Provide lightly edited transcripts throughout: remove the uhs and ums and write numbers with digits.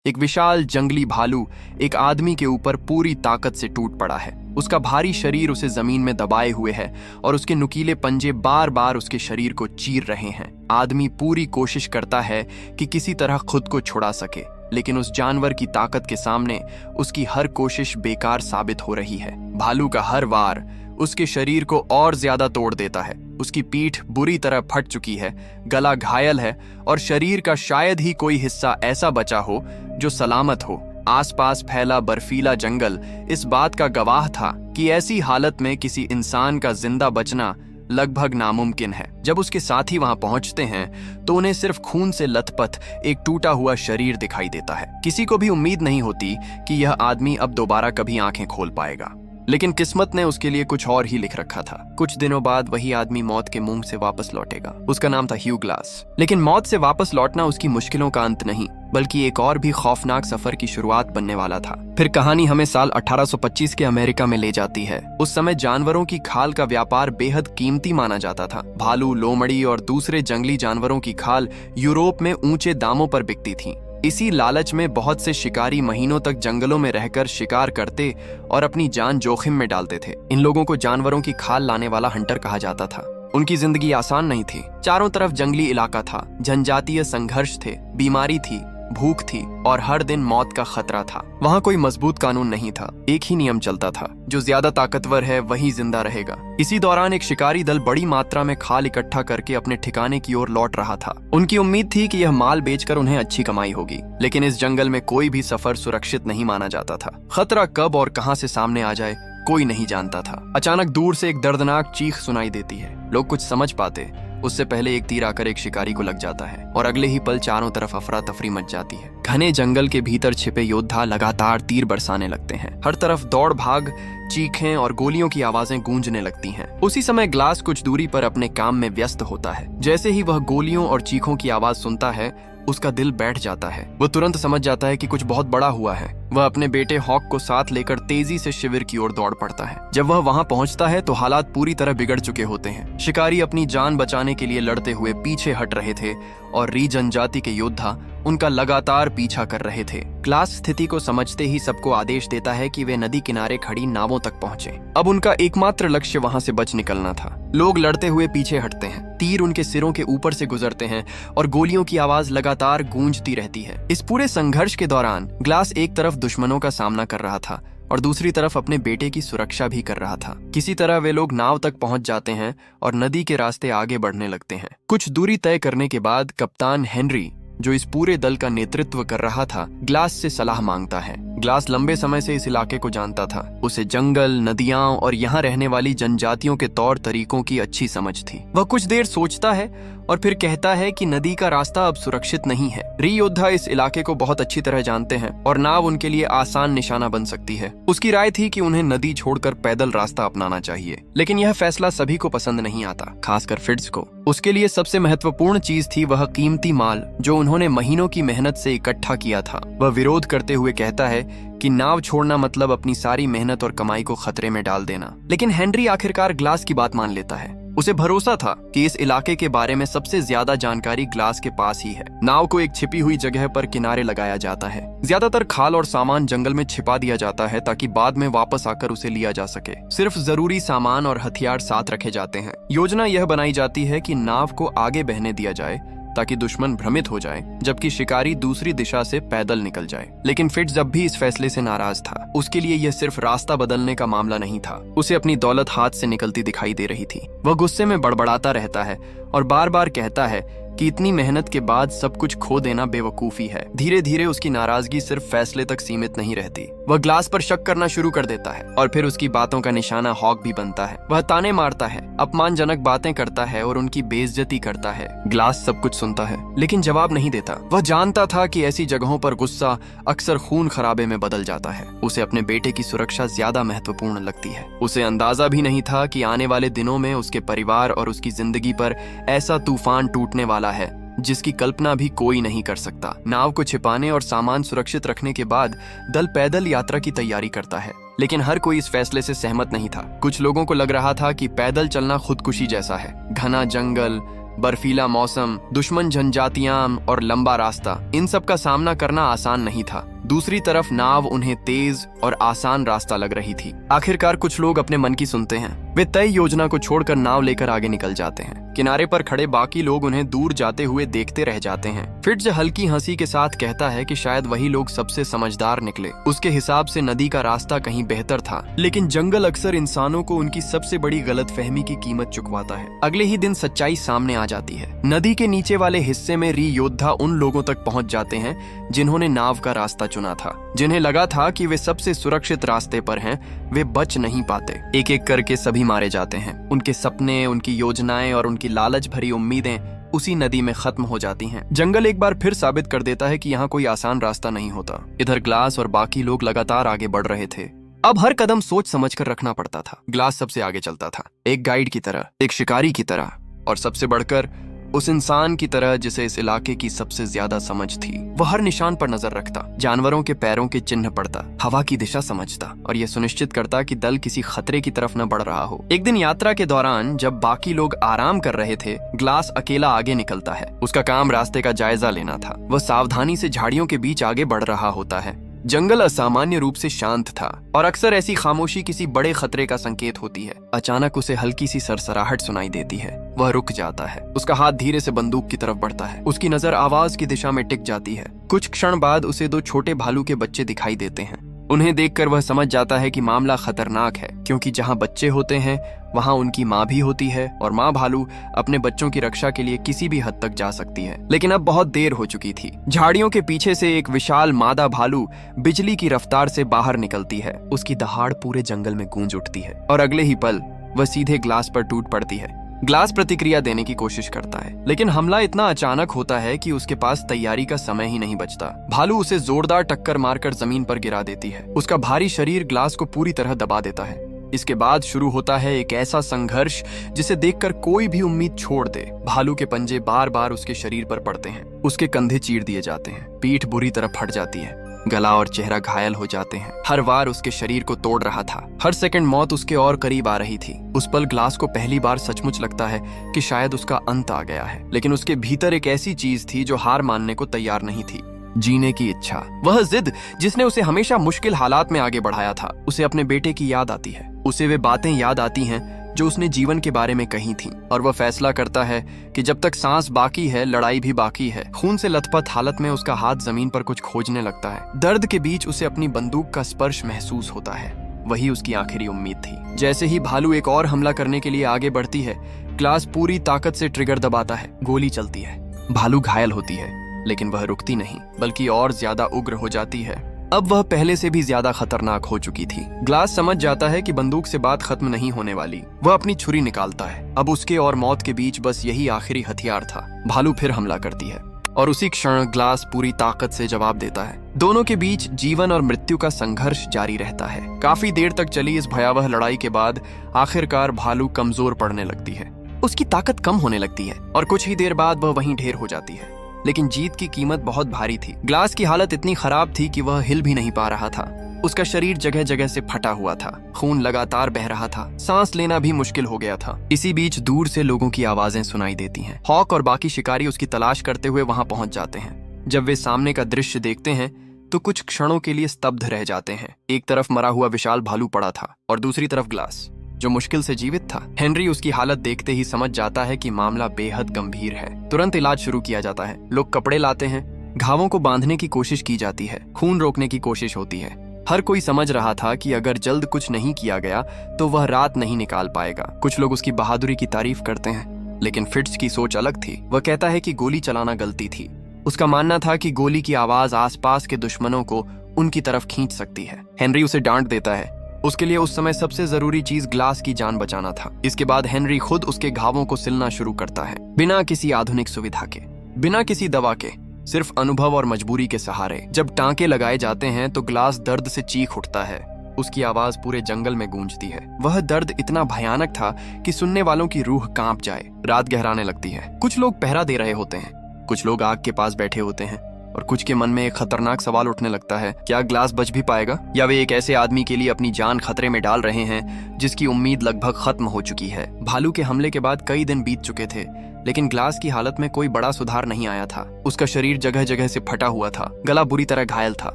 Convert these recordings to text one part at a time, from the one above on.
एक विशाल जंगली भालू एक आदमी के ऊपर पूरी ताकत से टूट पड़ा है। उसका भारी शरीर उसे जमीन में दबाए हुए है और उसके नुकीले पंजे बार बार उसके शरीर को चीर रहे हैं। आदमी पूरी कोशिश करता है कि किसी तरह खुद को छुड़ा सके, लेकिन उस जानवर की ताकत के सामने उसकी हर कोशिश बेकार साबित हो रही है। भालू का हर वार उसके शरीर को और ज्यादा तोड़ देता है। उसकी पीठ बुरी तरह फट चुकी है, गला घायल है और शरीर का शायद ही कोई हिस्सा ऐसा बचा हो जो सलामत हो। आसपास फैला बर्फीला जंगल इस बात का गवाह था कि ऐसी हालत में किसी इंसान का जिंदा बचना लगभग नामुमकिन है। जब उसके साथी वहां पहुंचते हैं तो उन्हें सिर्फ खून से लथपथ एक टूटा हुआ शरीर दिखाई देता है। किसी को भी उम्मीद नहीं होती कि यह आदमी अब दोबारा कभी आंखें खोल पाएगा, लेकिन किस्मत ने उसके लिए कुछ और ही लिख रखा था। कुछ दिनों बाद वही आदमी मौत के मुंह से वापस लौटेगा। उसका नाम था ह्यू ग्लास। लेकिन मौत से वापस लौटना उसकी मुश्किलों का अंत नहीं, बल्कि एक और भी खौफनाक सफर की शुरुआत बनने वाला था। फिर कहानी हमें साल 1825 के अमेरिका में ले जाती है। उस समय जानवरों की खाल का व्यापार बेहद कीमती माना जाता था। भालू, लोमड़ी और दूसरे जंगली जानवरों की खाल यूरोप में ऊंचे दामों पर बिकती थी। इसी लालच में बहुत से शिकारी महीनों तक जंगलों में रहकर शिकार करते और अपनी जान जोखिम में डालते थे। इन लोगों को जानवरों की खाल लाने वाला हंटर कहा जाता था। उनकी जिंदगी आसान नहीं थी। चारों तरफ जंगली इलाका था, जनजातीय संघर्ष थे, बीमारी थी, भूख थी और हर दिन मौत का खतरा था। वहाँ कोई मजबूत कानून नहीं था। एक ही नियम चलता था, जो ज्यादा ताकतवर है वही जिंदा रहेगा। इसी दौरान एक शिकारी दल बड़ी मात्रा में खाल इकट्ठा करके अपने ठिकाने की ओर लौट रहा था। उनकी उम्मीद थी कि यह माल बेचकर उन्हें अच्छी कमाई होगी, लेकिन इस जंगल में कोई भी सफर सुरक्षित नहीं माना जाता था। खतरा कब और कहां से सामने आ जाए कोई नहीं जानता था। अचानक दूर से एक दर्दनाक चीख सुनाई देती है। लोग कुछ समझ पाते उससे पहले एक तीर आकर एक शिकारी को लग जाता है और अगले ही पल चारों तरफ अफरा तफरी मच जाती है। घने जंगल के भीतर छिपे योद्धा लगातार तीर बरसाने लगते हैं। हर तरफ दौड़ भाग, चीखें और गोलियों की आवाजें गूंजने लगती हैं। उसी समय ग्लास कुछ दूरी पर अपने काम में व्यस्त होता है। जैसे ही वह गोलियों और चीखों की आवाज सुनता है, उसका दिल बैठ जाता है। वो तुरंत समझ जाता है कि कुछ बहुत बड़ा हुआ है। वह अपने बेटे हॉक को साथ लेकर तेजी से शिविर की ओर दौड़ पड़ता है। जब वह वहां पहुंचता है तो हालात पूरी तरह बिगड़ चुके होते हैं। शिकारी अपनी जान बचाने के लिए लड़ते हुए पीछे हट रहे थे और री जनजाति के योद्धा उनका लगातार पीछा कर रहे थे। ग्लास स्थिति को समझते ही सबको आदेश देता है कि वे नदी किनारे खड़ी नावों तक पहुंचे। अब उनका एकमात्र लक्ष्य वहां से बच निकलना था। लोग लड़ते हुए पीछे हटते हैं, तीर उनके सिरों के ऊपर से गुजरते हैं और गोलियों की आवाज लगातार गूंजती रहती है। इस पूरे संघर्ष के दौरान ग्लास एक तरफ दुश्मनों का सामना कर रहा था और दूसरी तरफ अपने बेटे की सुरक्षा भी कर रहा था। किसी तरह वे लोग नाव तक पहुंच जाते हैं और नदी के रास्ते आगे बढ़ने लगते हैं। कुछ दूरी तय करने के बाद कप्तान हेनरी, जो इस पूरे दल का नेतृत्व कर रहा था, ग्लास से सलाह मांगता है। ग्लास लंबे समय से इस इलाके को जानता था। उसे जंगल, नदियां और यहाँ रहने वाली जनजातियों के तौर तरीकों की अच्छी समझ थी। वह कुछ देर सोचता है और फिर कहता है कि नदी का रास्ता अब सुरक्षित नहीं है। री योद्धा इस इलाके को बहुत अच्छी तरह जानते हैं और नाव उनके लिए आसान निशाना बन सकती है। उसकी राय थी कि उन्हें नदी छोड़कर पैदल रास्ता अपनाना चाहिए, लेकिन यह फैसला सभी को पसंद नहीं आता, खासकर फिट्ज को। उसके लिए सबसे महत्वपूर्ण चीज थी वह कीमती माल जो उन्होंने महीनों की मेहनत से इकट्ठा किया था। वह विरोध करते हुए कहता है कि नाव छोड़ना मतलब अपनी सारी मेहनत और कमाई को खतरे में डाल देना। लेकिन हेनरी आखिरकार ग्लास की बात मान लेता है। उसे भरोसा था कि इस इलाके के बारे में सबसे ज्यादा जानकारी ग्लास के पास ही है। नाव को एक छिपी हुई जगह पर किनारे लगाया जाता है। ज्यादातर खाल और सामान जंगल में छिपा दिया जाता है ताकि बाद में वापस आकर उसे लिया जा सके। सिर्फ जरूरी सामान और हथियार साथ रखे जाते हैं। योजना यह बनाई जाती है कि नाव को आगे बहने दिया जाए ताकि दुश्मन भ्रमित हो जाए, जबकि शिकारी दूसरी दिशा से पैदल निकल जाए। लेकिन फिट्ज अब भी इस फैसले से नाराज था। उसके लिए यह सिर्फ रास्ता बदलने का मामला नहीं था, उसे अपनी दौलत हाथ से निकलती दिखाई दे रही थी। वह गुस्से में बड़बड़ाता रहता है और बार बार कहता है कि इतनी मेहनत के बाद सब कुछ खो देना बेवकूफी है। धीरे धीरे उसकी नाराजगी सिर्फ फैसले तक सीमित नहीं रहती। वह ग्लास पर शक करना शुरू कर देता है और फिर उसकी बातों का निशाना हॉक भी बनता है। वह ताने मारता है, अपमानजनक बातें करता है और उनकी बेइज्जती करता है। ग्लास सब कुछ सुनता है लेकिन जवाब नहीं देता। वह जानता था कि ऐसी जगहों पर गुस्सा अक्सर खून खराबे में बदल जाता है। उसे अपने बेटे की सुरक्षा ज्यादा महत्वपूर्ण लगती है। उसे अंदाजा भी नहीं था कि आने वाले दिनों में उसके परिवार और उसकी जिंदगी पर ऐसा तूफान टूटने वाला है जिसकी कल्पना भी कोई नहीं कर सकता। नाव को छिपाने और सामान सुरक्षित रखने के बाद दल पैदल यात्रा की तैयारी करता है, लेकिन हर कोई इस फैसले से सहमत नहीं था। कुछ लोगों को लग रहा था कि पैदल चलना खुदकुशी जैसा है। घना जंगल, बर्फीला मौसम, दुश्मन जनजातियां और लंबा रास्ता, इन सब का सामना करना आसान नहीं था। दूसरी तरफ नाव उन्हें तेज और आसान रास्ता लग रही थी। आखिरकार कुछ लोग अपने मन की सुनते हैं। वे तय योजना को छोड़कर नाव लेकर आगे निकल जाते हैं। किनारे पर खड़े बाकी लोग उन्हें दूर जाते हुए देखते रह जाते हैं। फिट्ज हल्की हंसी के साथ कहता है कि शायद वही लोग सबसे समझदार निकले। उसके हिसाब से नदी का रास्ता कहीं बेहतर था, लेकिन जंगल अक्सर इंसानों को उनकी सबसे बड़ी गलतफहमी की कीमत चुकवाता है। अगले ही दिन सच्चाई सामने आ जाती है। नदी के नीचे वाले हिस्से में री योद्धा उन लोगों तक पहुंच जाते हैं जिन्होंने नाव का रास्ता चुना था। जिन्हें लगा था कि वे सबसे सुरक्षित रास्ते पर हैं, वे बच नहीं पाते। एक एक करके सभी मारे जाते हैं। उनके सपने, उनकी योजनाएं और उनकी लालच भरी उम्मीदें उसी नदी में खत्म हो जाती हैं। जंगल एक बार फिर साबित कर देता है कि यहाँ कोई आसान रास्ता नहीं होता। इधर ग्लास और बाकी लोग लगातार आगे बढ़ रहे थे। अब हर कदम सोच समझकर रखना पड़ता था। ग्लास सबसे आगे चलता था, एक गाइड की तरह, एक शिकारी की तरह, और सबसे बढ़कर उस इंसान की तरह जिसे इस इलाके की सबसे ज्यादा समझ थी। वह हर निशान पर नजर रखता, जानवरों के पैरों के चिन्ह पड़ता, हवा की दिशा समझता और यह सुनिश्चित करता कि दल किसी खतरे की तरफ न बढ़ रहा हो। एक दिन यात्रा के दौरान जब बाकी लोग आराम कर रहे थे, ग्लास अकेला आगे निकलता है। उसका काम रास्ते का जायजा लेना था। वह सावधानी से झाड़ियों के बीच आगे बढ़ रहा होता है। जंगल असामान्य रूप से शांत था और अक्सर ऐसी खामोशी किसी बड़े खतरे का संकेत होती है। अचानक उसे हल्की सी सरसराहट सुनाई देती है। वह रुक जाता है। उसका हाथ धीरे से बंदूक की तरफ बढ़ता है। उसकी नजर आवाज की दिशा में टिक जाती है। कुछ क्षण बाद उसे दो छोटे भालू के बच्चे दिखाई देते हैं। उन्हें देखकर वह समझ जाता है कि मामला खतरनाक है, क्योंकि जहां बच्चे होते हैं वहां उनकी माँ भी होती है और माँ भालू अपने बच्चों की रक्षा के लिए किसी भी हद तक जा सकती है। लेकिन अब बहुत देर हो चुकी थी। झाड़ियों के पीछे से एक विशाल मादा भालू बिजली की रफ्तार से बाहर निकलती है। उसकी दहाड़ पूरे जंगल में गूंज उठती है और अगले ही पल वह सीधे ग्लास पर टूट पड़ती है। ग्लास प्रतिक्रिया देने की कोशिश करता है, लेकिन हमला इतना अचानक होता है कि उसके पास तैयारी का समय ही नहीं बचता। भालू उसे जोरदार टक्कर मारकर जमीन पर गिरा देती है। उसका भारी शरीर ग्लास को पूरी तरह दबा देता है। इसके बाद शुरू होता है एक ऐसा संघर्ष जिसे देखकर कोई भी उम्मीद छोड़ दे। भालू के पंजे बार बार उसके शरीर पर पड़ते हैं। उसके कंधे चीर दिए जाते हैं, पीठ बुरी तरह फट जाती है, गला और चेहरा घायल हो जाते हैं। हर वार उसके शरीर को तोड़ रहा था। हर सेकंड मौत उसके और करीब आ रही थी। उस पल ग्लास को पहली बार सचमुच लगता है कि शायद उसका अंत आ गया है। लेकिन उसके भीतर एक ऐसी चीज थी जो हार मानने को तैयार नहीं थी, जीने की इच्छा। वह जिद जिसने उसे हमेशा मुश्किल हालात में आगे बढ़ाया था। उसे अपने बेटे की याद आती है। उसे वे बातें याद आती हैं जो उसने जीवन के बारे में कही थी, और वह फैसला करता है कि जब तक सांस बाकी है लड़ाई भी बाकी है। खून से लथपथ हालत में उसका हाथ जमीन पर कुछ खोजने लगता है। दर्द के बीच उसे अपनी बंदूक का स्पर्श महसूस होता है। वही उसकी आखिरी उम्मीद थी। जैसे ही भालू एक और हमला करने के लिए आगे बढ़ती है, ग्लास पूरी ताकत से ट्रिगर दबाता है। गोली चलती है। भालू घायल होती है, लेकिन वह रुकती नहीं, बल्कि और ज्यादा उग्र हो जाती है। अब वह पहले से भी ज्यादा खतरनाक हो चुकी थी। ग्लास समझ जाता है कि बंदूक से बात खत्म नहीं होने वाली। वह अपनी छुरी निकालता है। अब उसके और मौत के बीच बस यही आखिरी हथियार था। भालू फिर हमला करती है और उसी क्षण ग्लास पूरी ताकत से जवाब देता है। दोनों के बीच जीवन और मृत्यु का संघर्ष जारी रहता है। काफी देर तक चली इस भयावह लड़ाई के बाद आखिरकार भालू कमजोर पड़ने लगती है। उसकी ताकत कम होने लगती है और कुछ ही देर बाद वह वहीं ढेर हो जाती है। लेकिन जीत की कीमत बहुत भारी थी। ग्लास की हालत इतनी खराब थी कि वह हिल भी नहीं पा रहा था। उसका शरीर जगह जगह से फटा हुआ था। खून लगातार बह रहा था। सांस लेना भी मुश्किल हो गया था। इसी बीच दूर से लोगों की आवाजें सुनाई देती हैं। हॉक और बाकी शिकारी उसकी तलाश करते हुए वहां पहुंच जाते हैं। जब वे सामने का दृश्य देखते हैं तो कुछ क्षणों के लिए स्तब्ध रह जाते हैं। एक तरफ मरा हुआ विशाल भालू पड़ा था और दूसरी तरफ ग्लास, जो मुश्किल से जीवित था। हेनरी उसकी हालत देखते ही समझ जाता है कि मामला बेहद गंभीर है। तुरंत इलाज शुरू किया जाता है। लोग कपड़े लाते हैं, घावों को बांधने की कोशिश की जाती है, खून रोकने की कोशिश होती है। हर कोई समझ रहा था कि अगर जल्द कुछ नहीं किया गया तो वह रात नहीं निकाल पाएगा। कुछ लोग उसकी बहादुरी की तारीफ करते हैं, लेकिन फिट्ज की सोच अलग थी। वह कहता है कि गोली चलाना गलती थी। उसका मानना था कि गोली की आवाज आसपास के दुश्मनों को उनकी तरफ खींच सकती है। हेनरी उसे डांट देता है। उसके लिए उस समय सबसे जरूरी चीज ग्लास की जान बचाना था। इसके बाद हेनरी खुद उसके घावों को सिलना शुरू करता है, बिना किसी आधुनिक सुविधा के, बिना किसी दवा के, सिर्फ अनुभव और मजबूरी के सहारे। जब टांके लगाए जाते हैं तो ग्लास दर्द से चीख उठता है। उसकी आवाज पूरे जंगल में गूंजती है। वह दर्द इतना भयानक था कि सुनने वालों की रूह कांप जाए। रात गहराने लगती है। कुछ लोग पहरा दे रहे होते हैं, कुछ लोग आग के पास बैठे होते हैं और कुछ के मन में एक खतरनाक सवाल उठने लगता है, क्या ग्लास बच भी पाएगा, या वे एक ऐसे आदमी के लिए अपनी जान खतरे में डाल रहे हैं जिसकी उम्मीद लगभग खत्म हो चुकी है। भालू के हमले के बाद कई दिन बीत चुके थे, लेकिन ग्लास की हालत में कोई बड़ा सुधार नहीं आया था। उसका शरीर जगह जगह से फटा हुआ था, गला बुरी तरह घायल था,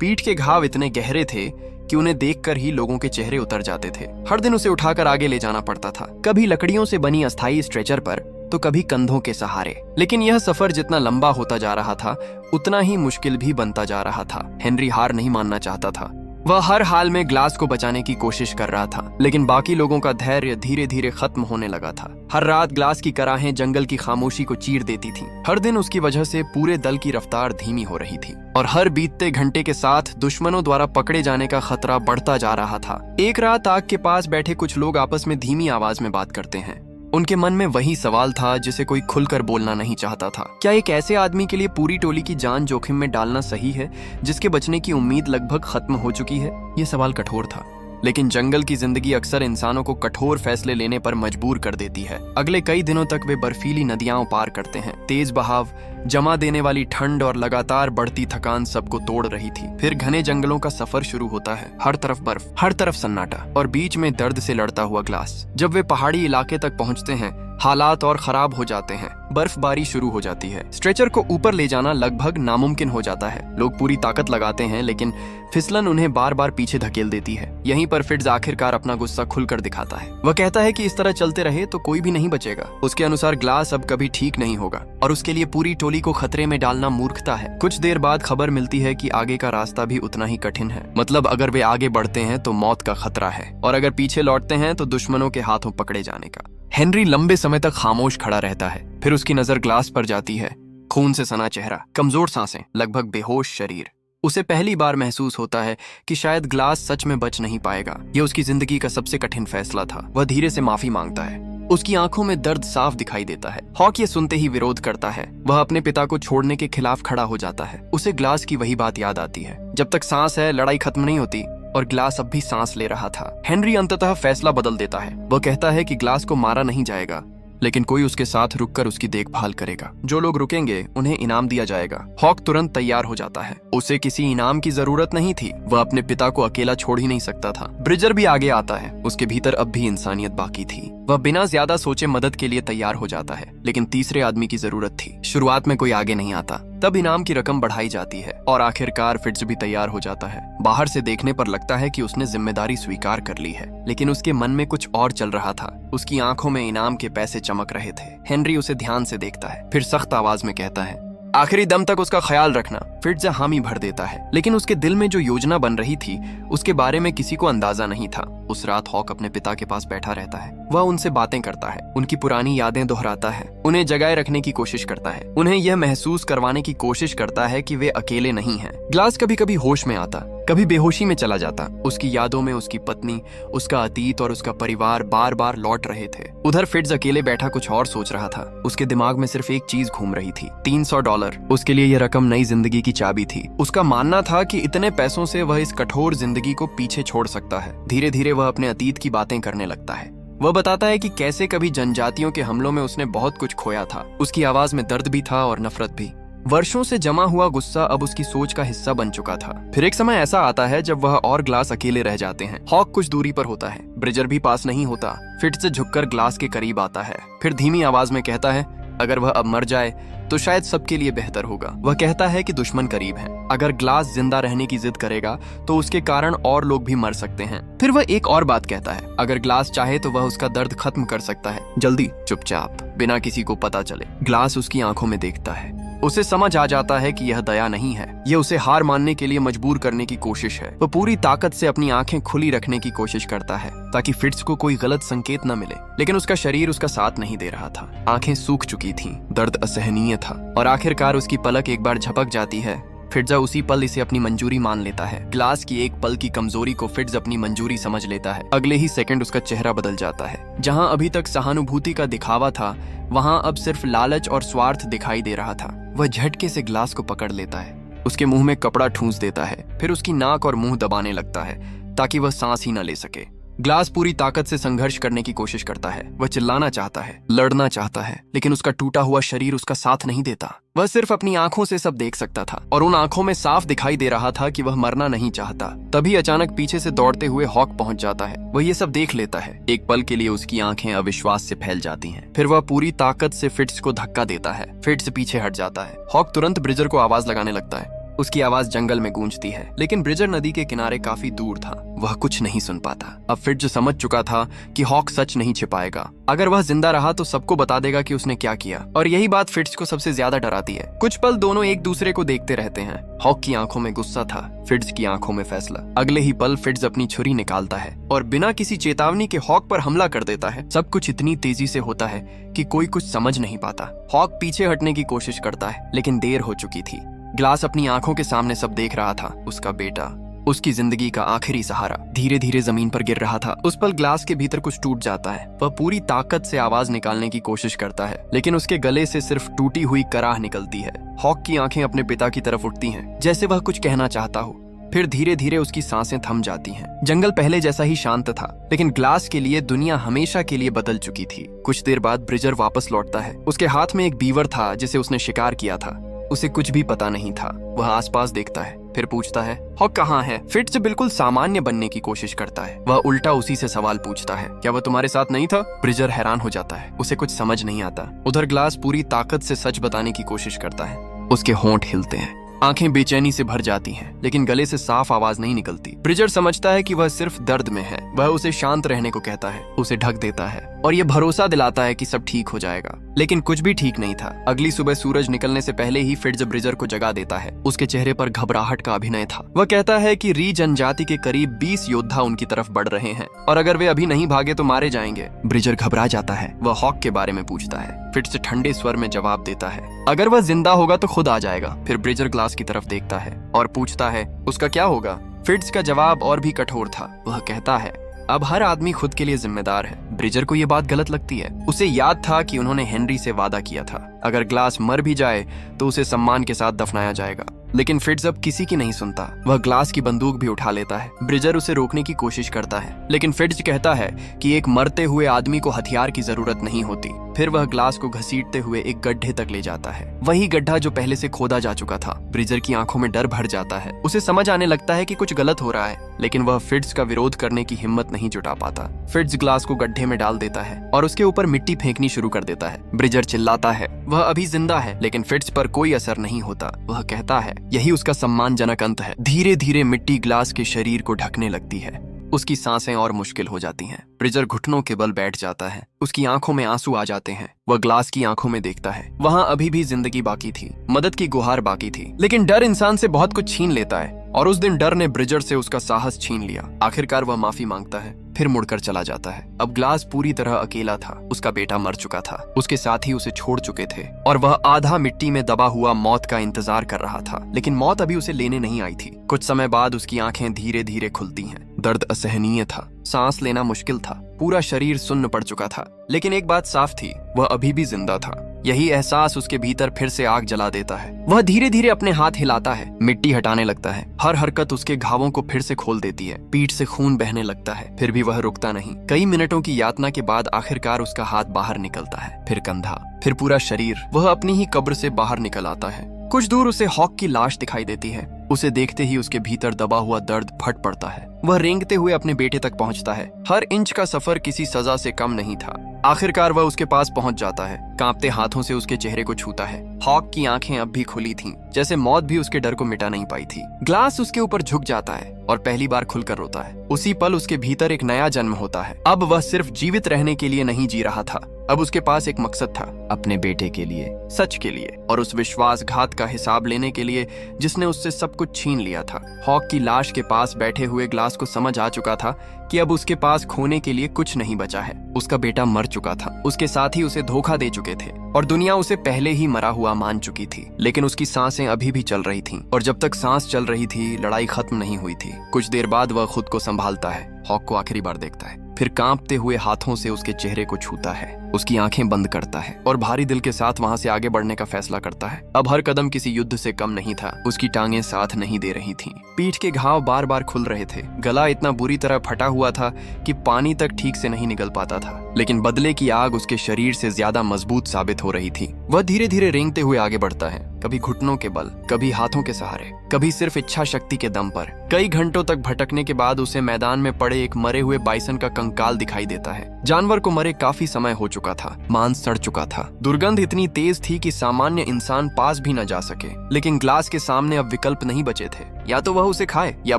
पीठ के घाव इतने गहरे थे कि उन्हें देखकर ही लोगों के चेहरे उतर जाते थे। हर दिन उसे उठाकर आगे ले जाना पड़ता था, कभी लकड़ियों से बनी अस्थायी स्ट्रेचर पर तो कभी कंधों के सहारे। लेकिन यह सफर जितना लंबा होता जा रहा था उतना ही मुश्किल भी बनता जा रहा था। हेनरी हार नहीं मानना चाहता था। वह हर हाल में ग्लास को बचाने की कोशिश कर रहा था, लेकिन बाकी लोगों का धैर्य धीरे धीरे खत्म होने लगा था। हर रात ग्लास की कराहें जंगल की खामोशी को चीर देती थीं। हर दिन उसकी वजह से पूरे दल की रफ्तार धीमी हो रही थी और हर बीतते घंटे के साथ दुश्मनों द्वारा पकड़े जाने का खतरा बढ़ता जा रहा था। एक रात आग के पास बैठे कुछ लोग आपस में धीमी आवाज में बात करते हैं। उनके मन में वही सवाल था जिसे कोई खुलकर बोलना नहीं चाहता था। क्या एक ऐसे आदमी के लिए पूरी टोली की जान जोखिम में डालना सही है जिसके बचने की उम्मीद लगभग खत्म हो चुकी है? यह सवाल कठोर था, लेकिन जंगल की जिंदगी अक्सर इंसानों को कठोर फैसले लेने पर मजबूर कर देती है। अगले कई दिनों तक वे बर्फीली नदियां पार करते हैं। तेज बहाव, जमा देने वाली ठंड और लगातार बढ़ती थकान सबको तोड़ रही थी। फिर घने जंगलों का सफर शुरू होता है। हर तरफ बर्फ, हर तरफ सन्नाटा और बीच में दर्द से लड़ता हुआ ग्लास। जब वे पहाड़ी इलाके तक पहुंचते हैं, हालात और खराब हो जाते हैं। बर्फबारी शुरू हो जाती है। स्ट्रेचर को ऊपर ले जाना लगभग नामुमकिन हो जाता है। लोग पूरी ताकत लगाते हैं, लेकिन फिसलन उन्हें बार बार पीछे धकेल देती है। यहीं पर फिट्ज आखिरकार अपना गुस्सा खुलकर दिखाता है। वह कहता है कि इस तरह चलते रहे तो कोई भी नहीं बचेगा। उसके अनुसार ग्लास अब कभी ठीक नहीं होगा और उसके लिए पूरी टोली को खतरे में डालना मूर्खता है। कुछ देर बाद खबर मिलती है कि आगे का रास्ता भी उतना ही कठिन है। मतलब अगर वे आगे बढ़ते हैं तो मौत का खतरा है, और अगर पीछे लौटते हैं तो दुश्मनों के हाथों पकड़े जाने का। हेनरी लंबे समय तक खामोश खड़ा रहता है। फिर उसकी नजर ग्लास पर जाती है। खून से सना चेहरा, कमजोर सांसें, लगभग बेहोश शरीर। उसे पहली बार महसूस होता है कि शायद ग्लास सच में बच नहीं पाएगा। यह उसकी जिंदगी का सबसे कठिन फैसला था। वह धीरे से माफी मांगता है। उसकी आंखों में दर्द साफ दिखाई देता है। हॉक ये सुनते ही विरोध करता है। वह अपने पिता को छोड़ने के खिलाफ खड़ा हो जाता है। उसे ग्लास की वही बात याद आती है, जब तक सांस है लड़ाई खत्म नहीं होती। और ग्लास अब भी सांस ले रहा था। हेनरी अंततः फैसला बदल देता है। वह कहता है कि ग्लास को मारा नहीं जाएगा, लेकिन कोई उसके साथ रुककर उसकी देखभाल करेगा। जो लोग रुकेंगे उन्हें इनाम दिया जाएगा। हॉक तुरंत तैयार हो जाता है। उसे किसी इनाम की जरूरत नहीं थी। वह अपने पिता को अकेला छोड़ ही नहीं सकता था। ब्रिजर भी आगे आता है। उसके भीतर अब भी इंसानियत बाकी थी। वह बिना ज्यादा सोचे मदद के लिए तैयार हो जाता है, लेकिन तीसरे आदमी की जरूरत थी। शुरुआत में कोई आगे नहीं आता, तब इनाम की रकम बढ़ाई जाती है और आखिरकार फिट्ज भी तैयार हो जाता है। बाहर से देखने पर लगता है कि उसने जिम्मेदारी स्वीकार कर ली है, लेकिन उसके मन में कुछ और चल रहा था। उसकी आंखों में इनाम के पैसे चमक रहे थे। हेनरी उसे ध्यान से देखता है, फिर सख्त आवाज में कहता है, आखिरी दम तक उसका ख्याल रखना। फिट्ज हामी भर देता है, लेकिन उसके दिल में जो योजना बन रही थी उसके बारे में किसी को अंदाजा नहीं था। उस रात हॉक अपने पिता के पास बैठा रहता है। वह उनसे बातें करता है, उनकी पुरानी यादें दोहराता है, उन्हें जगाए रखने की कोशिश करता है, उन्हें यह महसूस करवाने की कोशिश करता है कि वे अकेले नहीं हैं। ग्लास कभी कभी होश में आता, कभी बेहोशी में चला जाता। उसकी यादों में उसकी पत्नी, उसका अतीत और उसका परिवार बार बार लौट रहे थे। उधर फिट्ज अकेले बैठा कुछ और सोच रहा था। उसके दिमाग में सिर्फ एक चीज घूम रही थी, $300। उसके लिए यह रकम नई जिंदगी की चाबी थी। उसका मानना था कि इतने पैसों से वह इस कठोर जिंदगी को पीछे छोड़ सकता है। धीरे धीरे वह अपने अतीत की बातें करने लगता है। वह बताता है कि कैसे कभी जनजातियों के हमलों में उसने बहुत कुछ खोया था। उसकी आवाज में दर्द भी था और नफरत भी। वर्षों से जमा हुआ गुस्सा अब उसकी सोच का हिस्सा बन चुका था। फिर एक समय ऐसा आता है जब वह और ग्लास अकेले रह जाते हैं। हॉक कुछ दूरी पर होता है, ब्रिजर भी पास नहीं होता। फिट्ज से झुककर ग्लास के करीब आता है, फिर धीमी आवाज में कहता है, अगर वह अब मर जाए तो शायद सबके लिए बेहतर होगा। वह कहता है कि दुश्मन करीब हैं। अगर ग्लास जिंदा रहने की जिद करेगा तो उसके कारण और लोग भी मर सकते हैं। फिर वह एक और बात कहता है, अगर ग्लास चाहे तो वह उसका दर्द खत्म कर सकता है, जल्दी, चुपचाप, बिना किसी को पता चले। ग्लास उसकी आंखों में देखता है। उसे समझ आ जाता है कि यह दया नहीं है, यह उसे हार मानने के लिए मजबूर करने की कोशिश है। वह पूरी ताकत से अपनी आंखें खुली रखने की कोशिश करता है ताकि फिट्ज को कोई गलत संकेत न मिले, लेकिन उसका शरीर उसका साथ नहीं दे रहा था। आंखें सूख चुकी थीं, दर्द असहनीय था और आखिरकार उसकी पलक एक बार झपक जाती है। फिट्ज उसी पल इसे अपनी मंजूरी मान लेता है। ग्लास की एक पल की कमजोरी को फिट्ज अपनी मंजूरी समझ लेता है। अगले ही सेकंड उसका चेहरा बदल जाता है। जहां अभी तक सहानुभूति का दिखावा था, वहां अब सिर्फ लालच और स्वार्थ दिखाई दे रहा था। वह झटके से ग्लास को पकड़ लेता है, उसके मुंह में कपड़ा ठूंस देता है, फिर उसकी नाक और मुंह दबाने लगता है ताकि वह सांस ही न ले सके। ग्लास पूरी ताकत से संघर्ष करने की कोशिश करता है। वह चिल्लाना चाहता है, लड़ना चाहता है, लेकिन उसका टूटा हुआ शरीर उसका साथ नहीं देता। वह सिर्फ अपनी आंखों से सब देख सकता था और उन आंखों में साफ दिखाई दे रहा था कि वह मरना नहीं चाहता। तभी अचानक पीछे से दौड़ते हुए हॉक पहुंच जाता है। वह ये सब देख लेता है। एक पल के लिए उसकी आंखें अविश्वास से फैल जाती हैं। फिर वह पूरी ताकत से फिट्स को धक्का देता है। फिट्स पीछे हट जाता है। हॉक तुरंत ब्रिजर को आवाज लगाने लगता है। उसकी आवाज जंगल में गूंजती है, लेकिन ब्रिजर नदी के किनारे काफी दूर था। वह कुछ नहीं सुन पाता। अब फिट्ज समझ चुका था कि हॉक सच नहीं छिपाएगा। अगर वह जिंदा रहा तो सबको बता देगा कि उसने क्या किया, और यही बात फिट्ज को सबसे ज्यादा डराती है। कुछ पल दोनों एक दूसरे को देखते रहते हैं। हॉक की आंखों में गुस्सा था, फिट्ज की आंखों में फैसला। अगले ही पल फिट्ज अपनी छुरी निकालता है और बिना किसी चेतावनी के हॉक पर हमला कर देता है। सब कुछ इतनी तेजी से होता है कि कोई कुछ समझ नहीं पाता। हॉक पीछे हटने की कोशिश करता है, लेकिन देर हो चुकी थी। ग्लास अपनी आंखों के सामने सब देख रहा था। उसका बेटा, उसकी जिंदगी का आखिरी सहारा, धीरे धीरे जमीन पर गिर रहा था। उस पल ग्लास के भीतर कुछ टूट जाता है। वह पूरी ताकत से आवाज निकालने की कोशिश करता है, लेकिन उसके गले से सिर्फ टूटी हुई कराह निकलती है। हॉक की आंखें अपने पिता की तरफ उठती हैं, जैसे वह कुछ कहना चाहता हो। फिर धीरे धीरे उसकी सांसें थम जाती हैं। जंगल पहले जैसा ही शांत था, लेकिन ग्लास के लिए दुनिया हमेशा के लिए बदल चुकी थी। कुछ देर बाद ब्रिजर वापस लौटता है। उसके हाथ में एक बीवर था जिसे उसने शिकार किया था। उसे कुछ भी पता नहीं था। वह आसपास देखता है, फिर पूछता है, हॉक कहाँ है? फिट्ज बिल्कुल सामान्य बनने की कोशिश करता है। वह उल्टा उसी से सवाल पूछता है, क्या वह तुम्हारे साथ नहीं था? ब्रिजर हैरान हो जाता है। उसे कुछ समझ नहीं आता। उधर ग्लास पूरी ताकत से सच बताने की कोशिश करता है। उसके होंठ हिलते हैं, आंखें बेचैनी से भर जाती हैं, लेकिन गले से साफ आवाज नहीं निकलती। ब्रिजर समझता है कि वह सिर्फ दर्द में है। वह उसे शांत रहने को कहता है, उसे ढक देता है और यह भरोसा दिलाता है कि सब ठीक हो जाएगा। लेकिन कुछ भी ठीक नहीं था। अगली सुबह सूरज निकलने से पहले ही फिट्ज ब्रिजर को जगा देता है। उसके चेहरे पर घबराहट का अभिनय था। वह कहता है कि री जनजाति के करीब 20 योद्धा उनकी तरफ बढ़ रहे हैं और अगर वे अभी नहीं भागे तो मारे जाएंगे। ब्रिजर घबरा जाता है। वह हॉक के बारे में पूछता है। फिट्ज ठंडे स्वर में जवाब देता है, अगर वह जिंदा होगा तो खुद आ जाएगा। फिर ब्रिजर ग्लास की तरफ देखता है और पूछता है, उसका क्या होगा? फिट्ज का जवाब और भी कठोर था। वह कहता है, अब हर आदमी खुद के लिए जिम्मेदार है। ब्रिजर को यह बात गलत लगती है। उसे याद था कि उन्होंने हेनरी से वादा किया था, अगर ग्लास मर भी जाए तो उसे सम्मान के साथ दफनाया जाएगा। लेकिन फिट्ज अब किसी की नहीं सुनता। वह ग्लास की बंदूक भी उठा लेता है। ब्रिजर उसे रोकने की कोशिश करता है, लेकिन फिट्ज कहता है कि एक मरते हुए आदमी को हथियार की जरूरत नहीं होती। फिर वह ग्लास को घसीटते हुए एक गड्ढे तक ले जाता है, वही गड्ढा जो पहले से खोदा जा चुका था। ब्रिजर की आंखों में डर भर जाता है। उसे समझ आने लगता है कि कुछ गलत हो रहा है, लेकिन वह फिट्ज का विरोध करने की हिम्मत नहीं जुटा पाता। फिट्ज ग्लास को गड्ढे में डाल देता है और उसके ऊपर मिट्टी फेंकनी शुरू कर देता है। ब्रिजर चिल्लाता है, वह अभी जिंदा है, लेकिन फिट्ज पर कोई असर नहीं होता। वह कहता है, यही उसका सम्मानजनक अंत है। धीरे धीरे मिट्टी ग्लास के शरीर को ढकने लगती है। उसकी सांसें और मुश्किल हो जाती हैं। ब्रिजर घुटनों के बल बैठ जाता है। उसकी आंखों में आंसू आ जाते हैं। वह ग्लास की आंखों में देखता है। वहां अभी भी जिंदगी बाकी थी, मदद की गुहार बाकी थी, लेकिन डर इंसान से बहुत कुछ छीन लेता है और उस दिन डर ने ब्रिजर से उसका साहस छीन लिया। आखिरकार वह माफी मांगता है, फिर मुड़कर चला जाता है। अब ग्लास पूरी तरह अकेला था। उसका बेटा मर चुका था, उसके साथी उसे छोड़ चुके थे और वह आधा मिट्टी में दबा हुआ मौत का इंतजार कर रहा था। लेकिन मौत अभी उसे लेने नहीं आई थी। कुछ समय बाद उसकी आंखें धीरे धीरे खुलती हैं। दर्द असहनीय था, सांस लेना मुश्किल था, पूरा शरीर सुन्न पड़ चुका था, लेकिन एक बात साफ थी, वह अभी भी जिंदा था। यही एहसास उसके भीतर फिर से आग जला देता है। वह धीरे धीरे अपने हाथ हिलाता है, मिट्टी हटाने लगता है। हर हरकत उसके घावों को फिर से खोल देती है। पीठ से खून बहने लगता है, फिर भी वह रुकता नहीं। कई मिनटों की यातना के बाद आखिरकार उसका हाथ बाहर निकलता है, फिर कंधा, फिर पूरा शरीर। वह अपनी ही कब्र से बाहर निकल आता है। कुछ दूर उसे हॉक की लाश दिखाई देती है। उसे देखते ही उसके भीतर दबा हुआ दर्द फट पड़ता है। वह रेंगते हुए अपने बेटे तक पहुंचता है। हर इंच का सफर किसी सजा से कम नहीं था। आखिरकार वह उसके पास पहुंच जाता है, कांपते हाथों से उसके चेहरे को छूता है। हॉक की आंखें अब भी खुली थीं, जैसे मौत भी उसके डर को मिटा नहीं पाई थी। ग्लास उसके ऊपर झुक जाता है और पहली बार खुलकर रोता है। उसी पल उसके भीतर एक नया जन्म होता है। अब वह सिर्फ जीवित रहने के लिए नहीं जी रहा था, अब उसके पास एक मकसद था, अपने बेटे के लिए, सच के लिए और उस विश्वासघात का हिसाब लेने के लिए जिसने उससे सब कुछ छीन लिया था। हॉक की लाश के पास बैठे हुए ग्लास को समझ आ चुका था कि अब उसके पास खोने के लिए कुछ नहीं बचा है। उसका बेटा मर चुका था, उसके साथी उसे धोखा दे चुके थे और दुनिया उसे पहले ही मरा हुआ मान चुकी थी। लेकिन उसकी सांसें अभी भी चल रही थीं और जब तक सांस चल रही थी लड़ाई खत्म नहीं हुई थी। कुछ देर बाद वह खुद को संभालता है, हॉक को आखिरी बार देखता है। फिर कांपते हुए हाथों से उसके चेहरे को छूता है, उसकी आंखें बंद करता है और भारी दिल के साथ वहां से आगे बढ़ने का फैसला करता है। अब हर कदम किसी युद्ध से कम नहीं था। उसकी टांगें साथ नहीं दे रही थीं। पीठ के घाव बार बार खुल रहे थे। गला इतना बुरी तरह फटा हुआ था कि पानी तक ठीक से नहीं निकल पाता था। लेकिन बदले की आग उसके शरीर से ज्यादा मजबूत साबित हो रही थी। वह धीरे धीरे रेंगते हुए आगे बढ़ता है, कभी घुटनों के बल, कभी हाथों के सहारे, कभी सिर्फ इच्छा शक्ति के दम पर। कई घंटों तक भटकने के बाद उसे मैदान में पड़े एक मरे हुए बाइसन का कंकाल दिखाई देता है। जानवर को मरे काफी समय हो चुका था, मांस सड़ चुका था। दुर्गंध इतनी तेज थी कि सामान्य इंसान पास भी न जा सके। लेकिन ग्लास के सामने अब विकल्प नहीं बचे थे। या तो वह उसे खाए या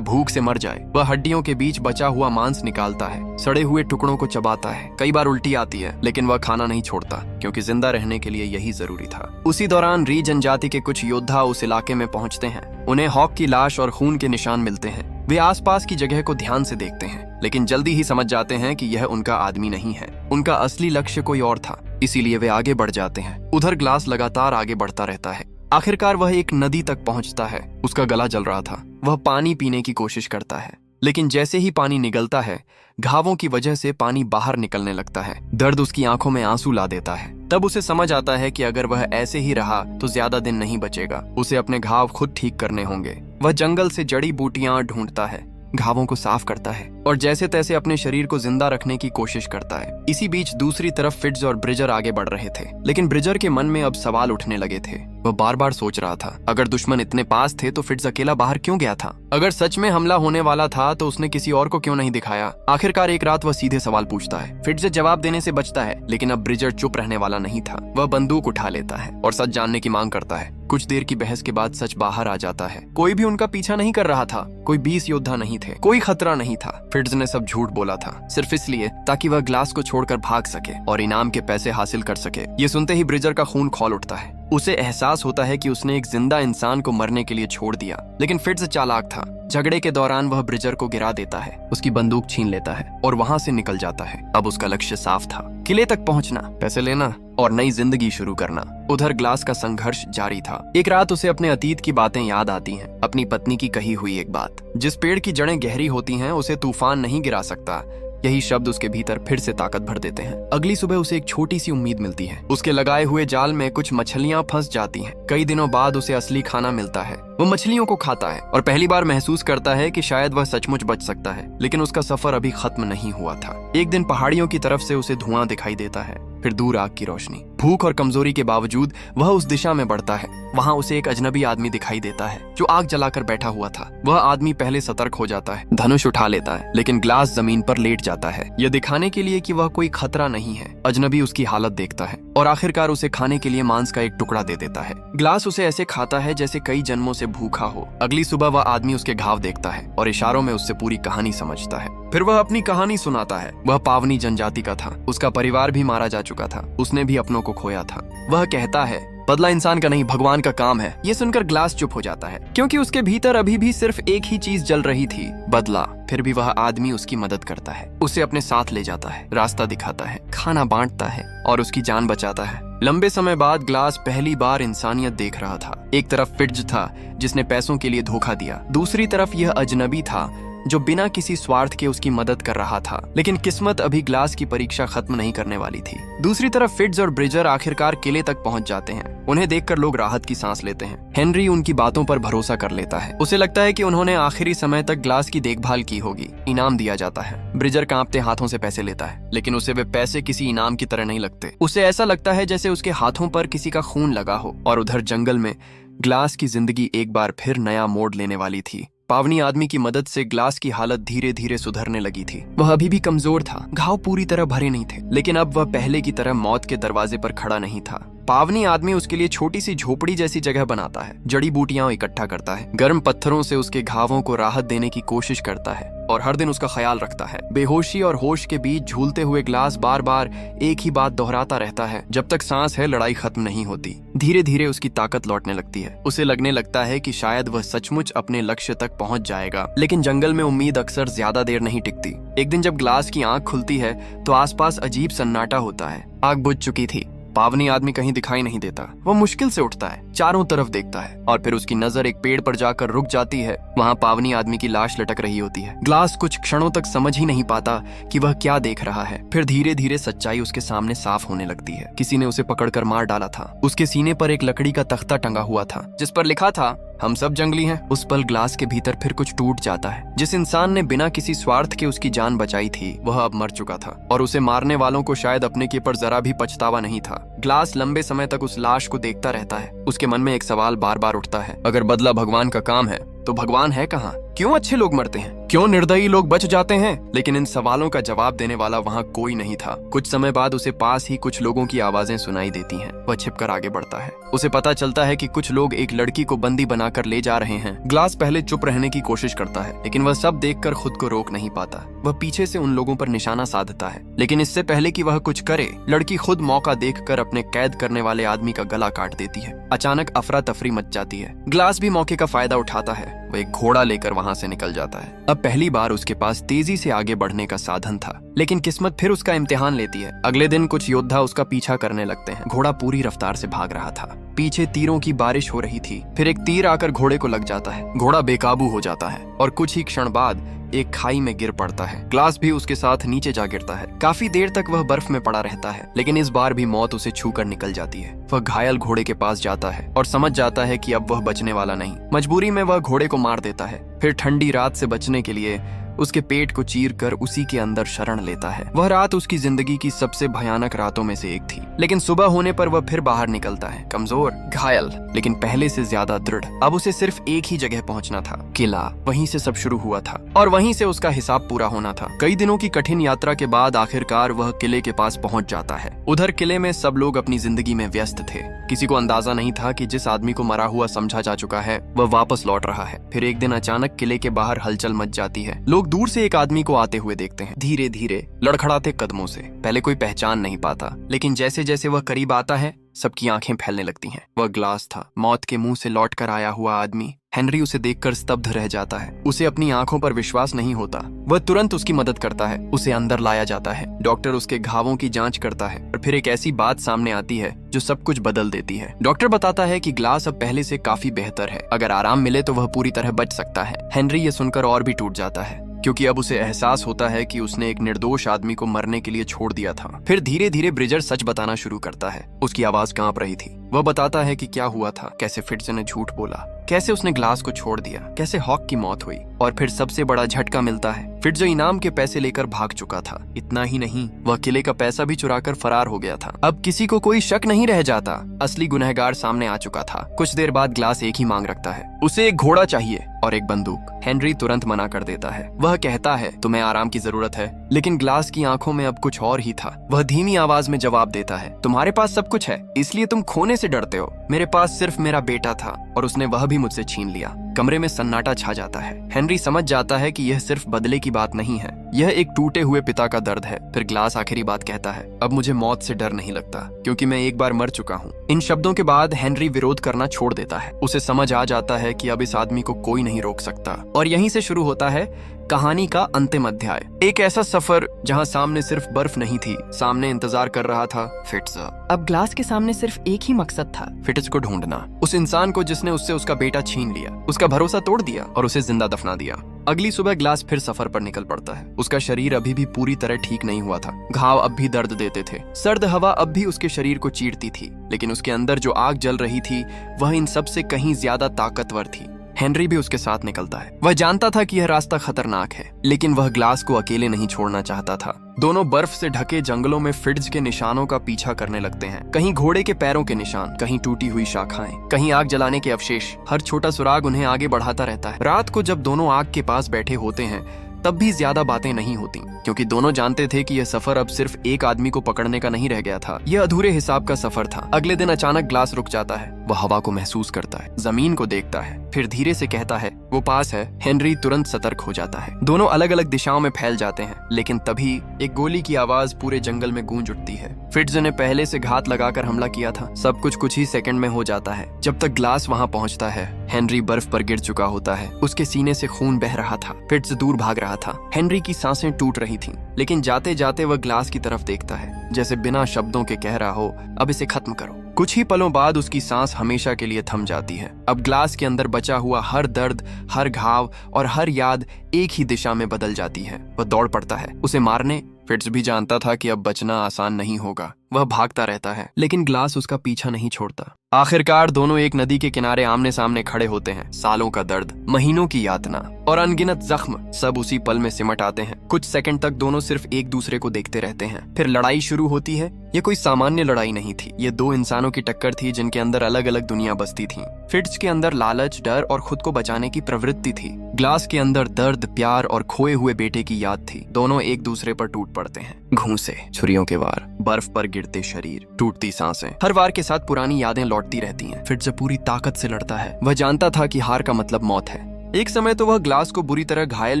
भूख से मर जाए। वह हड्डियों के बीच बचा हुआ मांस निकालता है, सड़े हुए टुकड़ों को चबाता है। कई बार उल्टी आती है, लेकिन वह खाना नहीं छोड़ता, क्योंकि जिंदा रहने के लिए यही जरूरी था। उसी दौरान री जनजाति के कुछ योद्धा उस इलाके में पहुंचते हैं। उन्हें हॉक की लाश और खून के निशान मिलते हैं। वे आसपास की जगह को ध्यान से देखते हैं, लेकिन जल्दी ही समझ जाते हैं कि यह उनका आदमी नहीं है। उनका असली लक्ष्य कोई और था, इसीलिए वे आगे बढ़ जाते हैं। उधर ग्लास लगातार आगे बढ़ता रहता है। आखिरकार वह एक नदी तक पहुंचता है। उसका गला जल रहा था। वह पानी पीने की कोशिश करता है, लेकिन जैसे ही पानी निगलता है, घावों की वजह से पानी बाहर निकलने लगता है। दर्द उसकी आंखों में आंसू ला देता है। तब उसे समझ आता है कि अगर वह ऐसे ही रहा तो ज्यादा दिन नहीं बचेगा। उसे अपने घाव खुद ठीक करने होंगे। वह जंगल से जड़ी बूटियां ढूंढता है, घावों को साफ करता है और जैसे तैसे अपने शरीर को जिंदा रखने की कोशिश करता है। इसी बीच दूसरी तरफ फिट्ज और ब्रिजर आगे बढ़ रहे थे, लेकिन ब्रिजर के मन में अब सवाल उठने लगे थे। वह बार बार सोच रहा था, अगर दुश्मन इतने पास थे तो फिट्ज अकेला बाहर क्यों गया था? अगर सच में हमला होने वाला था तो उसने किसी और को क्यों नहीं दिखाया? आखिरकार एक रात वह सीधे सवाल पूछता है। फिट्ज जवाब देने से बचता है, लेकिन अब ब्रिजर चुप रहने वाला नहीं था। वह बंदूक उठा लेता है और सच जानने की मांग करता है। कुछ देर की बहस के बाद सच बाहर आ जाता है। कोई भी उनका पीछा नहीं कर रहा था। कोई 20 योद्धा नहीं थे। कोई खतरा नहीं था। फिट्ज ने सब झूठ बोला था, सिर्फ इसलिए ताकि वह ग्लास को छोड़कर भाग सके और इनाम के पैसे हासिल कर सके। ये सुनते ही ब्रिजर का खून खौल उठता है। उसे एहसास होता है कि उसने एक जिंदा इंसान को मरने के लिए छोड़ दिया। लेकिन फिट्ज चालाक था। झगड़े के दौरान वह ब्रिजर को गिरा देता है, उसकी बंदूक छीन लेता है और वहां से निकल जाता है। अब उसका लक्ष्य साफ था, किले तक पहुंचना, पैसे लेना और नई जिंदगी शुरू करना। उधर ग्लास का संघर्ष जारी था। एक रात उसे अपने अतीत की बातें याद आती हैं, अपनी पत्नी की कही हुई एक बात, जिस पेड़ की जड़ें गहरी होती हैं उसे तूफान नहीं गिरा सकता। यही शब्द उसके भीतर फिर से ताकत भर देते हैं। अगली सुबह उसे एक छोटी सी उम्मीद मिलती है। उसके लगाए हुए जाल में कुछ मछलियां फंस जाती हैं। कई दिनों बाद उसे असली खाना मिलता है। वो मछलियों को खाता है और पहली बार महसूस करता है कि शायद वह सचमुच बच सकता है। लेकिन उसका सफर अभी खत्म नहीं हुआ था। एक दिन पहाड़ियों की तरफ से उसे धुआं दिखाई देता है, फिर दूर आग की रोशनी। भूख और कमजोरी के बावजूद वह उस दिशा में बढ़ता है। वहाँ उसे एक अजनबी आदमी दिखाई देता है जो आग जलाकर बैठा हुआ था। वह आदमी पहले सतर्क हो जाता है, धनुष उठा लेता है, लेकिन ग्लास जमीन पर लेट जाता है, यह दिखाने के लिए कि वह कोई खतरा नहीं है। अजनबी उसकी हालत देखता है और आखिरकार उसे खाने के लिए मांस का एक टुकड़ा दे देता है। ग्लास उसे ऐसे खाता है जैसे कई जन्मों से भूखा हो। अगली सुबह वह आदमी उसके घाव देखता है और इशारों में उससे पूरी कहानी समझता है। फिर वह अपनी कहानी सुनाता है। वह पावनी जनजाति का था। उसका परिवार भी मारा जा चुका था। उसने भी अपनों को खोया था। वह कहता है, बदला इंसान का नहीं, भगवान का काम है। ये सुनकर ग्लास चुप हो जाता है, क्योंकि उसके भीतर अभी भी सिर्फ एक ही चीज जल रही थी, बदला। फिर भी वह आदमी उसकी मदद करता है, उसे अपने साथ ले जाता है, रास्ता दिखाता है, खाना बांटता है और उसकी जान बचाता है। लंबे समय बाद ग्लास पहली बार इंसानियत देख रहा था। एक तरफ फिट्ज था जिसने पैसों के लिए धोखा दिया, दूसरी तरफ यह अजनबी था जो बिना किसी स्वार्थ के उसकी मदद कर रहा था। लेकिन किस्मत अभी ग्लास की परीक्षा खत्म नहीं करने वाली थी। दूसरी तरफ फिट्ज और ब्रिजर आखिरकार किले तक पहुंच जाते हैं। उन्हें देखकर लोग राहत की सांस लेते हैं। हेनरी उनकी बातों पर भरोसा कर लेता है। उसे लगता है कि उन्होंने आखिरी समय तक ग्लास की देखभाल की होगी। इनाम दिया जाता है। ब्रिजर कांपते हाथों से पैसे लेता है, लेकिन उसे वे पैसे किसी इनाम की तरह नहीं लगते। उसे ऐसा लगता है जैसे उसके हाथों पर किसी का खून लगा हो। और उधर जंगल में ग्लास की जिंदगी एक बार फिर नया मोड़ लेने वाली थी। पावनी आदमी की मदद से ग्लास की हालत धीरे धीरे सुधरने लगी थी। वह अभी भी कमजोर था, घाव पूरी तरह भरे नहीं थे, लेकिन अब वह पहले की तरह मौत के दरवाजे पर खड़ा नहीं था। पावनी आदमी उसके लिए छोटी सी झोपड़ी जैसी जगह बनाता है, जड़ी बूटियां इकट्ठा करता है, गर्म पत्थरों से उसके घावों को राहत देने की कोशिश करता है और हर दिन उसका ख्याल रखता है। बेहोशी और होश के बीच झूलते हुए ग्लास बार बार एक ही बात दोहराता रहता है, जब तक सांस है लड़ाई खत्म नहीं होती। धीरे धीरे उसकी ताकत लौटने लगती है। उसे लगने लगता है कि शायद वह सचमुच अपने लक्ष्य तक पहुंच जाएगा। लेकिन जंगल में उम्मीद अक्सर ज्यादा देर नहीं टिकती। एक दिन जब ग्लास की आंख खुलती है तो आसपास अजीब सन्नाटा होता है। आग बुझ चुकी थी, पावनी आदमी कहीं दिखाई नहीं देता। वो मुश्किल से उठता है, चारों तरफ देखता है और फिर उसकी नजर एक पेड़ पर जाकर रुक जाती है। वहाँ पावनी आदमी की लाश लटक रही होती है। ग्लास कुछ क्षणों तक समझ ही नहीं पाता कि वह क्या देख रहा है। फिर धीरे धीरे सच्चाई उसके सामने साफ होने लगती है। किसी ने उसे पकड़कर मार डाला था। उसके सीने पर एक लकड़ी का तख्ता टंगा हुआ था जिस पर लिखा था, हम सब जंगली हैं। उस पल ग्लास के भीतर फिर कुछ टूट जाता है। जिस इंसान ने बिना किसी स्वार्थ के उसकी जान बचाई थी वह अब मर चुका था और उसे मारने वालों को शायद अपने के पर जरा भी पछतावा नहीं था। ग्लास लंबे समय तक उस लाश को देखता रहता है। उसके मन में एक सवाल बार बार उठता है, अगर बदला भगवान का काम है तो भगवान है कहाँ? क्यों अच्छे लोग मरते हैं? क्यों निर्दयी लोग बच जाते हैं? लेकिन इन सवालों का जवाब देने वाला वहाँ कोई नहीं था। कुछ समय बाद उसे पास ही कुछ लोगों की आवाजें सुनाई देती हैं। वह छिपकर आगे बढ़ता है। उसे पता चलता है कि कुछ लोग एक लड़की को बंदी बनाकर ले जा रहे हैं। ग्लास पहले चुप रहने की कोशिश करता है लेकिन वह सब देखकर खुद को रोक नहीं पाता। वह पीछे से उन लोगों पर निशाना साधता है लेकिन इससे पहले कि वह कुछ करे, लड़की खुद मौका देखकर अपने कैद करने वाले आदमी का गला काट देती है। अचानक अफरा तफरी मच जाती है। ग्लास भी मौके का फायदा उठाता है। वह एक घोड़ा लेकर वहां से निकल जाता है। अब पहली बार उसके पास तेजी से आगे बढ़ने का साधन था लेकिन किस्मत फिर उसका इम्तिहान लेती है। अगले दिन कुछ योद्धा उसका पीछा करने लगते हैं। घोड़ा पूरी रफ्तार से भाग रहा था। पीछे तीरों की बारिश हो रही थी। फिर एक तीर आकर घोड़े को लग जाता है। घोड़ा बेकाबू हो जाता है और कुछ ही क्षण बाद एक खाई में गिर पड़ता है। ग्लास भी उसके साथ नीचे जा गिरता है। काफी देर तक वह बर्फ में पड़ा रहता है लेकिन इस बार भी मौत उसे छूकर निकल जाती है। वह घायल घोड़े के पास जाता है और समझ जाता है कि अब वह बचने वाला नहीं। मजबूरी में वह घोड़े को मार देता है। फिर ठंडी रात से बचने के लिए उसके पेट को चीर कर उसी के अंदर शरण लेता है। वह रात उसकी जिंदगी की सबसे भयानक रातों में से एक थी। लेकिन सुबह होने पर वह फिर बाहर निकलता है, कमजोर, घायल, लेकिन पहले से ज्यादा दृढ़। अब उसे सिर्फ एक ही जगह पहुंचना था, किला। वहीं से सब शुरू हुआ था और वहीं से उसका हिसाब पूरा होना था। कई दिनों की कठिन यात्रा के बाद आखिरकार वह किले के पास पहुंच जाता है। उधर किले में सब लोग अपनी जिंदगी में व्यस्त थे। किसी को अंदाजा नहीं था कि जिस आदमी को मरा हुआ समझा जा चुका है वह वापस लौट रहा है। फिर एक दिन अचानक किले के बाहर हलचल मच जाती है। लोग दूर से एक आदमी को आते हुए देखते हैं, धीरे धीरे लड़खड़ाते कदमों से। पहले कोई पहचान नहीं पाता लेकिन जैसे जैसे वह करीब आता है सबकी आंखें फैलने लगती हैं। वह ग्लास था, मौत के मुंह से लौटकर आया हुआ आदमी। हेनरी उसे देखकर स्तब्ध रह जाता है। उसे अपनी आंखों पर विश्वास नहीं होता। वह तुरंत उसकी मदद करता है। उसे अंदर लाया जाता है। डॉक्टर उसके घावों की जांच करता है और फिर एक ऐसी बात सामने आती है जो सब कुछ बदल देती है। डॉक्टर बताता है कि ग्लास अब पहले से काफी बेहतर है। अगर आराम मिले तो वह पूरी तरह बच सकता है। हेनरी ये सुनकर और भी टूट जाता है क्योंकि अब उसे एहसास होता है कि उसने एक निर्दोष आदमी को मरने के लिए छोड़ दिया था। फिर धीरे धीरे ब्रिजर सच बताना शुरू करता है। उसकी आवाज कांप रही थी। वह बताता है कि क्या हुआ था, कैसे फिट्ज ने झूठ बोला, कैसे उसने ग्लास को छोड़ दिया, कैसे हॉक की मौत हुई और फिर सबसे बड़ा झटका मिलता है। फिट्ज इनाम के पैसे लेकर भाग चुका था। इतना ही नहीं, वह किले का पैसा भी चुराकर फरार हो गया था। अब किसी को कोई शक नहीं रह जाता। असली गुनहगार सामने आ चुका था। कुछ देर बाद ग्लास एक ही मांग रखता है, उसे एक घोड़ा चाहिए और एक बंदूक। हेनरी तुरंत मना कर देता है। वह कहता है, तुम्हें आराम की जरूरत है। लेकिन ग्लास की आंखों में अब कुछ और ही था। वह धीमी आवाज में जवाब देता है, तुम्हारे पास सब कुछ है इसलिए तुम खोने से डरते हो। मेरे पास सिर्फ मेरा बेटा था और उसने वह भी मुझसे छीन लिया। कमरे में सन्नाटा छा जाता है। हेनरी समझ जाता है कि यह सिर्फ बदले की बात नहीं है, यह एक टूटे हुए पिता का दर्द है। फिर ग्लास आखिरी बात कहता है, अब मुझे मौत से डर नहीं लगता क्योंकि मैं एक बार मर चुका हूँ। इन शब्दों के बाद हेनरी विरोध करना छोड़ देता है। उसे समझ आ जाता है कि अब इस आदमी को कोई नहीं रोक सकता। और यहीं से शुरू होता है कहानी का अंतिम अध्याय। एक ऐसा सफर जहां सामने सिर्फ बर्फ नहीं थी, सामने इंतजार कर रहा था फिट्ज। अब ग्लास के सामने सिर्फ एक ही मकसद था, फिट्ज को ढूंढना। उस इंसान को जिसने उससे उसका बेटा छीन लिया, उसका भरोसा तोड़ दिया और उसे जिंदा दफना दिया। अगली सुबह ग्लास फिर सफर पर निकल पड़ता है। उसका शरीर अभी भी पूरी तरह ठीक नहीं हुआ था। घाव अब भी दर्द देते थे। सर्द हवा अब भी उसके शरीर को चीरती थी लेकिन उसके अंदर जो आग जल रही थी वह इन सबसे कहीं ज्यादा ताकतवर थी। हेनरी भी उसके साथ निकलता है। वह जानता था कि यह रास्ता खतरनाक है लेकिन वह ग्लास को अकेले नहीं छोड़ना चाहता था। दोनों बर्फ से ढके जंगलों में फिट्ज के निशानों का पीछा करने लगते हैं। कहीं घोड़े के पैरों के निशान, कहीं टूटी हुई शाखाएं, कहीं आग जलाने के अवशेष। हर छोटा सुराग उन्हें आगे बढ़ाता रहता है। रात को जब दोनों आग के पास बैठे होते हैं तब भी ज्यादा बातें नहीं होती क्योंकि दोनों जानते थे कि यह सफर अब सिर्फ एक आदमी को पकड़ने का नहीं रह गया था। यह अधूरे हिसाब का सफर था। अगले दिन अचानक ग्लास रुक जाता है। वह हवा को महसूस करता है, जमीन को देखता है, फिर धीरे से कहता है, वो पास है। हेनरी तुरंत सतर्क हो जाता है। दोनों अलग अलग दिशाओं में फैल जाते हैं लेकिन तभी एक गोली की आवाज पूरे जंगल में गूंज उठती है। फिट्ज ने पहले से घात लगाकर हमला किया था। सब कुछ ही सेकंड में हो जाता है। जब तक ग्लास वहां पहुंचता है हेनरी बर्फ पर गिर चुका होता है। उसके सीने से खून बह रहा था। फिट्ज दूर भाग रहा था। हेनरी की सांसें टूट रही थीं, लेकिन जाते जाते वह ग्लास की तरफ देखता है, जैसे बिना शब्दों के कह रहा हो, अब इसे खत्म करो। कुछ ही पलों बाद उसकी सांस हमेशा के लिए थम जाती है। अब ग्लास के अंदर बचा हुआ हर दर्द, हर घाव और हर याद एक ही दिशा में बदल जाती है। वह दौड़ पड़ता है उसे मारने। फिट्ज भी जानता था कि अब बचना आसान नहीं होगा। वह भागता रहता है, लेकिन ग्लास उसका पीछा नहीं छोड़ता। आखिरकार दोनों एक नदी के किनारे आमने सामने खड़े होते हैं। सालों का दर्द, महीनों की यातना और अनगिनत जख्म सब उसी पल में सिमट आते हैं। कुछ सेकंड तक दोनों सिर्फ एक दूसरे को देखते रहते हैं। फिर लड़ाई शुरू होती है। ये कोई सामान्य लड़ाई नहीं थी। ये दो इंसानों की टक्कर थी जिनके अंदर अलग अलग दुनिया बसती थी। फिट्ज के अंदर लालच, डर और खुद को बचाने की प्रवृत्ति थी। ग्लास के अंदर दर्द, प्यार और खोए हुए बेटे की याद थी। दोनों एक दूसरे पर टूट पड़ते हैं। घूंसे, छुरियों के वार, बर्फ पर गिरते शरीर, टूटती सांसें। हर वार के साथ पुरानी यादें लौटती रहती हैं। फिट्ज पूरी ताकत से लड़ता है। वह जानता था कि हार का मतलब मौत है। एक समय तो वह ग्लास को बुरी तरह घायल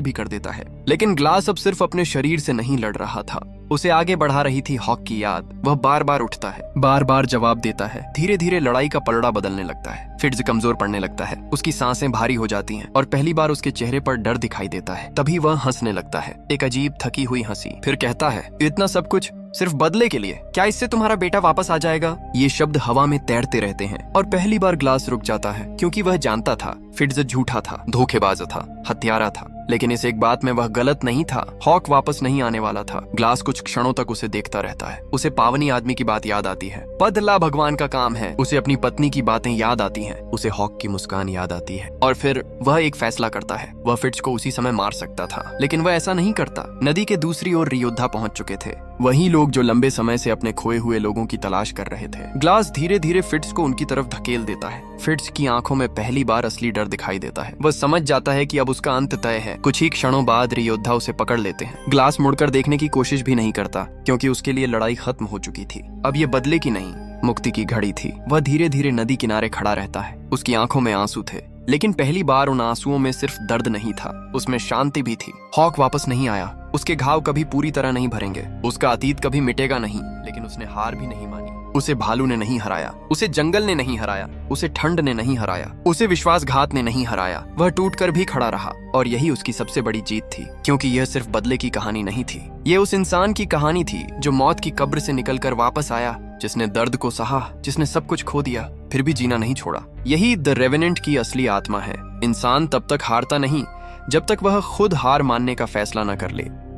भी कर देता है, लेकिन ग्लास अब सिर्फ अपने शरीर से नहीं लड़ रहा था। उसे आगे बढ़ा रही थी हॉक की याद। वह बार बार उठता है, बार बार जवाब देता है। धीरे धीरे लड़ाई का पलड़ा बदलने लगता है। फिट्ज कमजोर पड़ने लगता है। उसकी सांसें भारी हो जाती हैं और पहली बार उसके चेहरे पर डर दिखाई देता है। तभी वह हंसने लगता है, एक अजीब थकी हुई हंसी। फिर कहता है, इतना सब कुछ सिर्फ बदले के लिए? क्या इससे तुम्हारा बेटा वापस आ जाएगा? ये शब्द हवा में तैरते रहते हैं और पहली बार ग्लास रुक जाता है, क्योंकि वह जानता था फिट्ज झूठा था, धोखेबाज था, हत्यारा था। लेकिन इस एक बात में वह गलत नहीं था। हॉक वापस नहीं आने वाला था। ग्लास कुछ क्षणों तक उसे देखता रहता है। उसे पावनी आदमी की बात याद आती है। बदला भगवान का काम है। उसे अपनी पत्नी की बातें याद आती हैं। उसे हॉक की मुस्कान याद आती है। और फिर वह एक फैसला करता है। वह फिट्ज को उसी समय मार सकता था, लेकिन वह ऐसा नहीं करता। नदी के दूसरी ओर रियोद्धा पहुंच चुके थे, वही लोग जो लंबे समय से अपने खोए हुए लोगों की तलाश कर रहे थे। ग्लास धीरे धीरे फिट्ज को उनकी तरफ धकेल देता है। फिट्ज की आंखों में पहली बार असली डर दिखाई देता है। वह समझ जाता है कि अब उसका अंत तय है। कुछ ही क्षणों बाद रियोद्धा उसे पकड़ लेते हैं। ग्लास मुड़कर देखने की कोशिश भी नहीं करता, क्योंकि उसके लिए लड़ाई खत्म हो चुकी थी। अब ये बदले की नहीं, मुक्ति की घड़ी थी। वह धीरे धीरे नदी किनारे खड़ा रहता है। उसकी आंखों में आंसू थे, लेकिन पहली बार उन आंसुओं में सिर्फ दर्द नहीं था, उसमें शांति भी थी। हॉक वापस नहीं आया। उसके घाव कभी पूरी तरह नहीं भरेंगे। उसका अतीत कभी मिटेगा नहीं, लेकिन उसने हार भी नहीं मानी। उसे भालू ने नहीं हराया, उसे जंगल ने नहीं हराया, उसे ठंड ने नहीं हराया, उसे विश्वासघात ने नहीं हराया। वह टूटकर भी खड़ा रहा, और यही उसकी सबसे बड़ी जीत थी, क्योंकि यह सिर्फ बदले की कहानी नहीं थी। ये उस इंसान की कहानी थी जो मौत की कब्र से निकलकर वापस आया, जिसने दर्द को सहा, जिसने सब कुछ खो दिया, फिर भी जीना नहीं छोड़ा। यही द रेवेनेंट की असली आत्मा है। इंसान तब तक हारता नहीं जब तक वह खुद हार मानने का फैसला न कर ले।